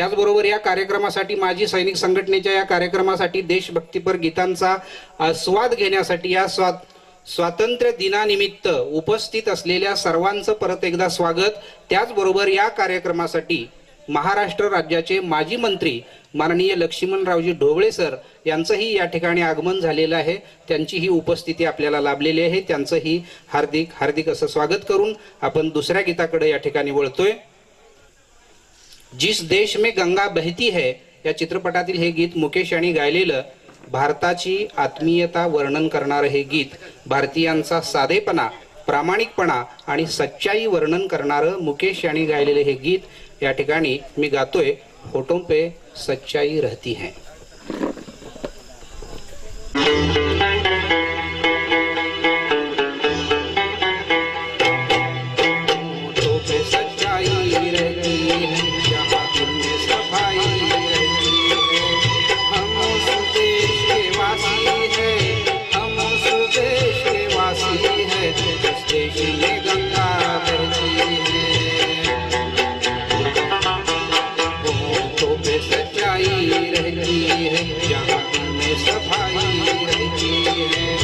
त्याचबरोबर या कार्यक्रमासाठी माजी सैनिक संघटनेच्या या कार्यक्रमासाठी देशभक्तीपर गीतांचा आस्वाद घेण्यासाठी या स्वातंत्र्य दिनानिमित्त उपस्थित असलेल्या सर्वांचं परत एकदा स्वागत। त्याचबरोबर या कार्यक्रमासाठी महाराष्ट्र राज्याचे माजी मंत्री माननीय लक्ष्मणरावजी ढोबळे सर यांचंही या ठिकाणी आगमन झालेलं आहे। त्यांची ही उपस्थिती आपल्याला लाभलेली आहे। त्यांचंही हार्दिक हार्दिक असं स्वागत करून आपण दुसऱ्या गीताकडे या ठिकाणी वळतोय। जिस देश में गंगा बहती है या चित्रपटातील हे गीत मुकेश यांनी गायलेलं, भारताची आत्मीयता वर्णन करणारे हे गीत, भारतीयांचा साधेपणा, प्रामाणिकपणा आणि सच्चाई वर्णन करणारं मुकेश यांनी गायलेले हे गीत या ठिकाणी मी गातोय। होठों पे सच्चाई रहती है। रहती है जहाँ में सफाई रहती है।